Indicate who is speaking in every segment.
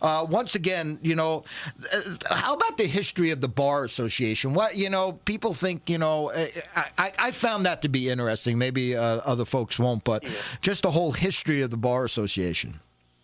Speaker 1: Once again, how about the history of the Bar Association? What, people think, I found that to be interesting. Maybe other folks won't, but just the whole history of the Bar Association.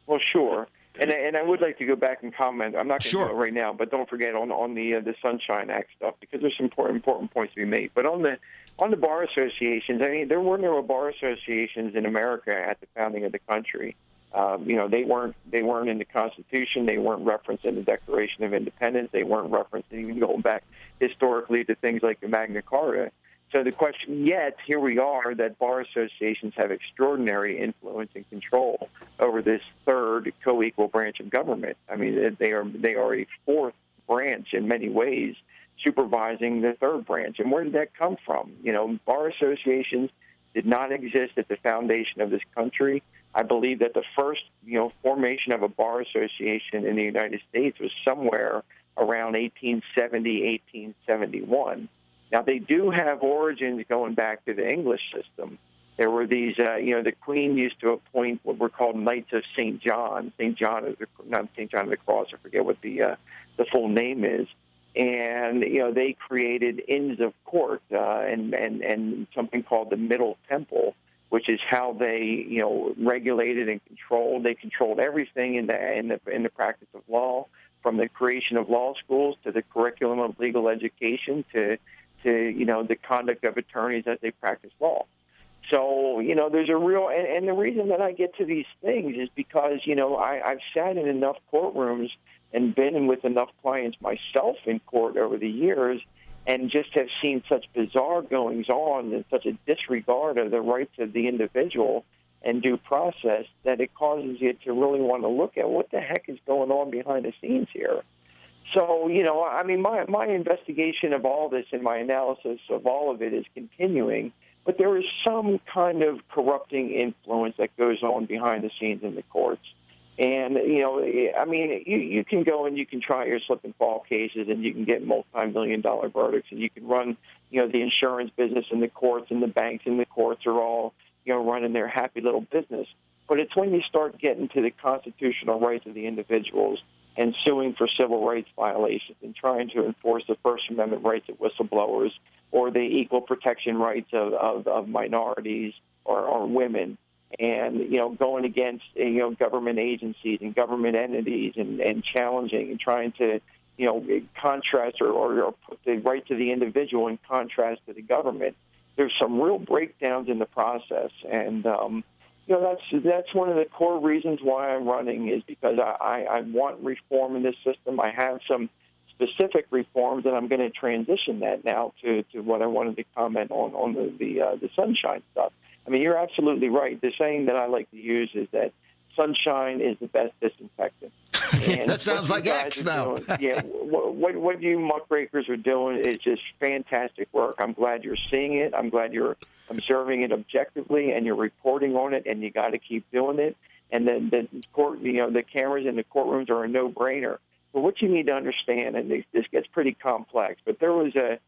Speaker 2: Well, sure. And I would like to go back and comment. I'm not going to do it right now, but don't forget on the Sunshine Act stuff, because there's some important points to be made. But on the bar associations, I mean, there were no bar associations in America at the founding of the country. They weren't in the Constitution. They weren't referenced in the Declaration of Independence. They weren't referenced even going back historically to things like the Magna Carta. So the question, yet here we are, that bar associations have extraordinary influence and control over this third co-equal branch of government. I mean, they are a fourth branch in many ways, supervising the third branch. And where did that come from? Bar associations did not exist at the foundation of this country. I believe that the first, formation of a bar association in the United States was somewhere around 1870, 1871. Now, they do have origins going back to the English system. There were these, the Queen used to appoint what were called Knights of St. John. Not St. John of the Cross, I forget what the full name is. And, they created Inns of Court and something called the Middle Temple, which is how they, regulated and controlled. They controlled everything in the practice of law, from the creation of law schools to the curriculum of legal education to the conduct of attorneys as they practice law. So, there's a real, and the reason that I get to these things is because, I've sat in enough courtrooms and been with enough clients myself in court over the years, and just have seen such bizarre goings on and such a disregard of the rights of the individual and due process that it causes you to really want to look at what the heck is going on behind the scenes here. So, my investigation of all this and my analysis of all of it is continuing, but there is some kind of corrupting influence that goes on behind the scenes in the courts. And, you can go and you can try your slip and fall cases and you can get multi-million-dollar verdicts and you can run, the insurance business in the courts, and the banks in the courts are all, running their happy little business. But it's when you start getting to the constitutional rights of the individuals and suing for civil rights violations and trying to enforce the First Amendment rights of whistleblowers or the equal protection rights of minorities or women, and, going against, government agencies and government entities and challenging and trying to, contrast or put the rights of the individual in contrast to the government. There's some real breakdowns in the process, and that's one of the core reasons why I'm running, is because I want reform in this system. I have some specific reforms, and I'm going to transition that now to what I wanted to comment on the sunshine stuff. I mean, you're absolutely right. The saying that I like to use is that sunshine is the best disinfectant. And
Speaker 1: that sounds like X now.
Speaker 2: What you muckrakers are doing is just fantastic work. I'm glad you're seeing it. I'm glad you're observing it objectively, and you're reporting on it, and you got to keep doing it. And then the court, the cameras in the courtrooms are a no-brainer. But what you need to understand, and this gets pretty complex, but there was a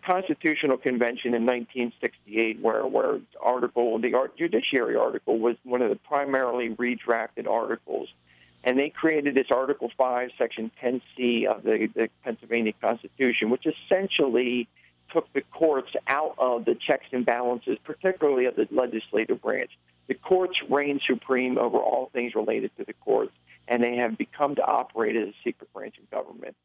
Speaker 2: constitutional convention in 1968 where the judiciary article was one of the primarily redrafted articles. And they created this Article 5, Section 10C of the Pennsylvania Constitution, which essentially took the courts out of the checks and balances, particularly of the legislative branch. The courts reign supreme over all things related to the courts, and they have become to operate as a secret branch of government.